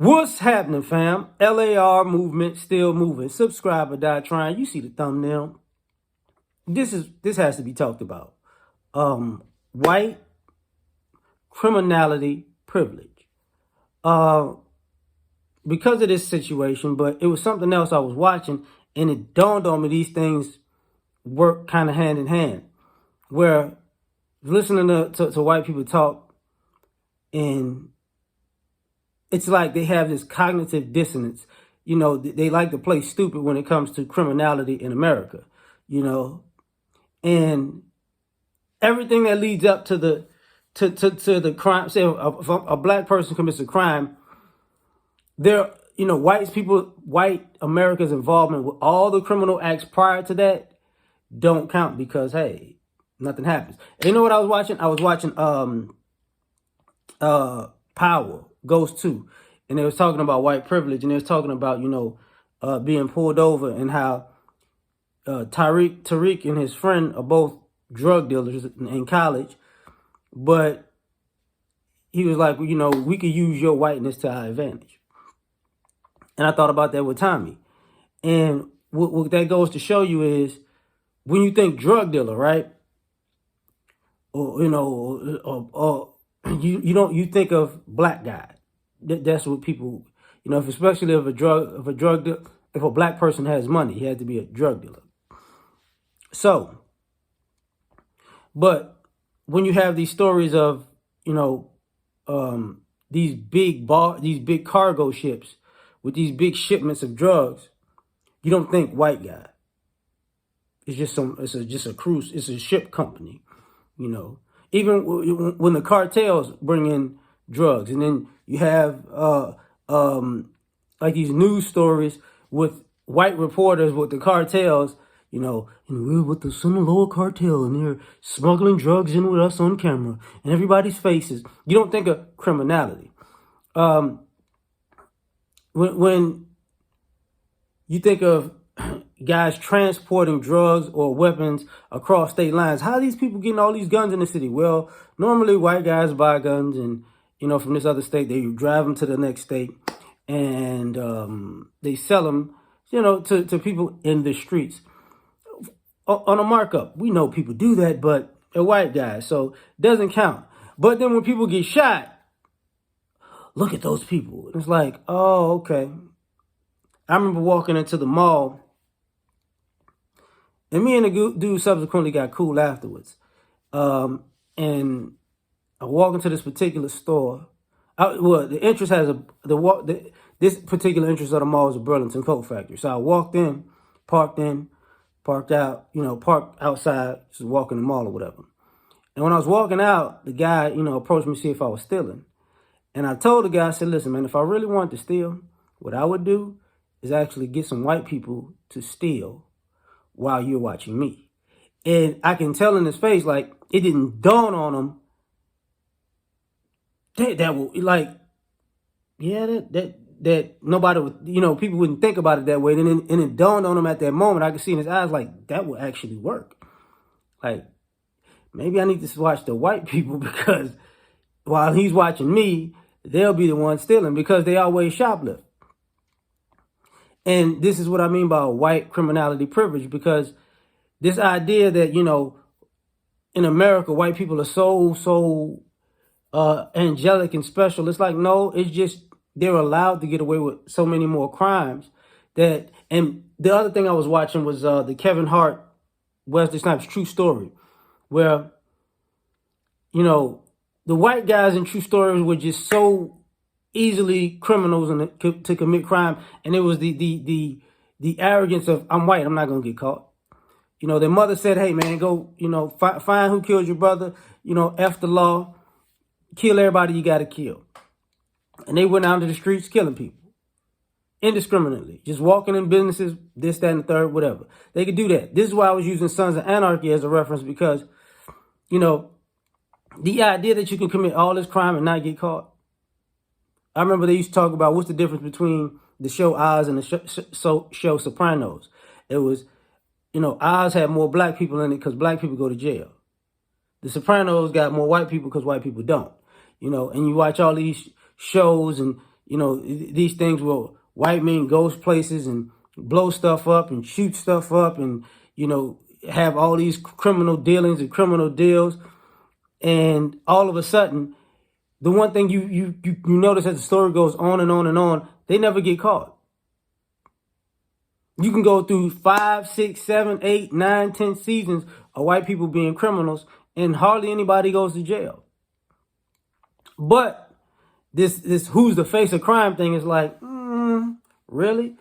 What's happening, fam? L.A.R. movement still moving. Subscribe or die trying. You see the thumbnail. This has to be talked about. White criminality privilege. Because of this situation, but it was something else I was watching, and it dawned on me these things work kind of hand in hand. Where listening to white people talk, and it's like they have this cognitive dissonance. You know, they like to play stupid when it comes to criminality in America, you know, and everything that leads up to the crime. Say if a black person commits a crime, white America's involvement with all the criminal acts prior to that don't count because, hey, nothing happens. And you know what I was watching? I was watching Power Goes To, and they was talking about white privilege, and they was talking about, being pulled over, and how Tariq and his friend are both drug dealers in college, but he was like, we could use your whiteness to our advantage. And I thought about that with Tommy. And what that goes to show you is, when you think drug dealer, right? Or, you think of black guy. That's what people, especially if a black person has money, he had to be a drug dealer. So, but when you have these stories of, these big cargo ships with these big shipments of drugs, you don't think white guy. It's just a cruise. It's a ship company, Even when the cartels bring in drugs, and then you have like these news stories with white reporters with the cartels, we're with the Sinaloa cartel, and they're smuggling drugs in with us on camera, and everybody's faces. You don't think of criminality. When you think of guys transporting drugs or weapons across state lines, how are these people getting all these guns in the city? Well, normally white guys buy guns, and from this other state, they drive them to the next state, and they sell them, to people in the streets on a markup. We know people do that, but they're white guys, so it doesn't count. But then when people get shot, look at those people. It's like, oh, okay. I remember walking into the mall, and me and the dude subsequently got cool afterwards. And I walk into this particular store. The entrance has this particular entrance of the mall is a Burlington coat factory. So I walked in, parked out, parked outside, just walking the mall or whatever. And when I was walking out, the guy, approached me to see if I was stealing. And I told the guy, I said, listen, man, if I really wanted to steal, what I would do is actually get some white people to steal while you're watching me. And I can tell in his face, like, it didn't dawn on him that nobody would, people wouldn't think about it that way. And it dawned on him at that moment. I could see in his eyes, like, that would actually work. Like, maybe I need to watch the white people, because while he's watching me, they'll be the ones stealing, because they always shoplift. And this is what I mean by white criminality privilege, because this idea that, in America, white people are so angelic and special. It's like, no, it's just they're allowed to get away with so many more crimes. And the other thing I was watching was the Kevin Hart, Wesley Snipes True Story, where, the white guys in True Stories were just so easily criminals to commit crime, and it was the arrogance of, I'm white, I'm not gonna get caught. Their mother said, hey man, go, find who killed your brother, F the law, kill everybody you gotta kill. And they went out into the streets killing people indiscriminately, just walking in businesses, this, that, and the third, whatever. They could do that. This is why I was using Sons of Anarchy as a reference, because, the idea that you can commit all this crime and not get caught. I remember they used to talk about what's the difference between the show Oz and the show Sopranos. It was, Oz had more black people in it because black people go to jail. The Sopranos got more white people because white people don't. And you watch all these shows, and, You know, these things will white men goes places and blow stuff up and shoot stuff up and, you know, have all these criminal dealings and criminal deals. And all of a sudden, the one thing you notice as the story goes on and on and on, they never get caught. You can go through 5, 6, 7, 8, 9, 10 seasons of white people being criminals, and hardly anybody goes to jail. But this who's the face of crime thing is like, really?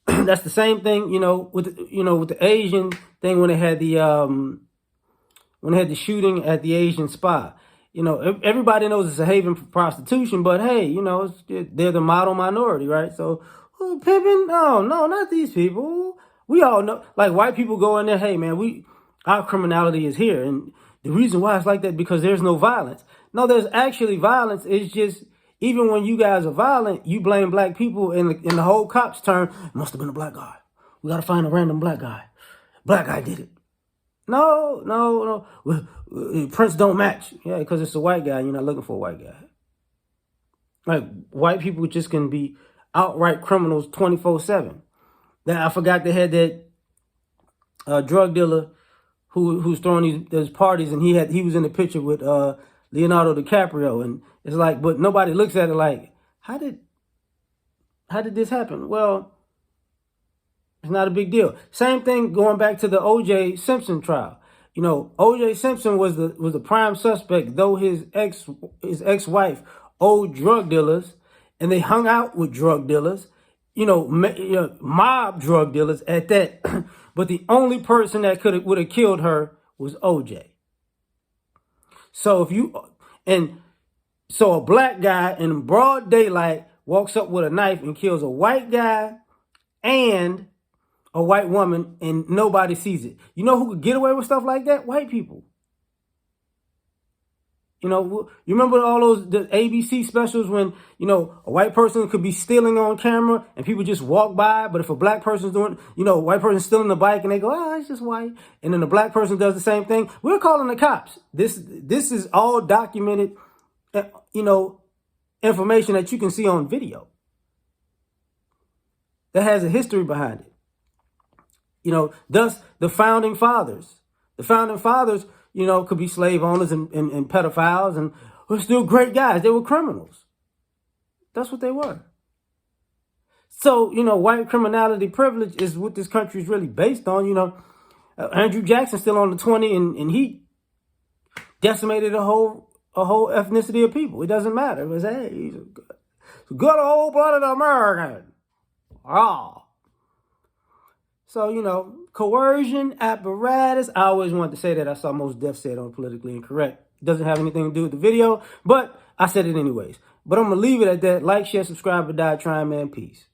That's the same thing, with the Asian thing when they had the shooting at the Asian spa. Everybody knows it's a haven for prostitution, but hey, they're the model minority, right? So, pimping? No, not these people. We all know, like white people go in there, hey man, our criminality is here. And the reason why it's like that, because there's no violence. No, there's actually violence. It's just, even when you guys are violent, you blame black people, and the whole cops turn, it must have been a black guy. We got to find a random black guy. Black guy did it. No. Prints don't match. Yeah, because it's a white guy. You're not looking for a white guy. Like, white people just can be outright criminals 24/7. Then I forgot they had that drug dealer who's throwing these parties, and he was in the picture with Leonardo DiCaprio, and it's like, but nobody looks at it like, how did this happen? Well, it's not a big deal. Same thing going back to the O.J. Simpson trial. O.J. Simpson was the prime suspect, though his ex-wife owed drug dealers, and they hung out with drug dealers, mob drug dealers at that. But the only person that would have killed her was O.J. So so a black guy in broad daylight walks up with a knife and kills a white guy and a white woman, and nobody sees it. You know who could get away with stuff like that? White people. You remember all the ABC specials when, a white person could be stealing on camera and people just walk by, but if a black person's doing, a white person stealing the bike and they go, it's just white. And then the black person does the same thing. We're calling the cops. This is all documented, information that you can see on video that has a history behind it. Thus the founding fathers, could be slave owners and pedophiles, and were still great guys. They were criminals. That's what they were. So, white criminality privilege is what this country is really based on. Andrew Jackson still on the 20, and he decimated a whole ethnicity of people. It doesn't matter. It was, hey, he's a good old-blooded American. So, coercion apparatus. I always wanted to say that. I saw Most Def said on Politically Incorrect. It doesn't have anything to do with the video, but I said it anyways. But I'm going to leave it at that. Like, share, subscribe, or die trying, man. Peace.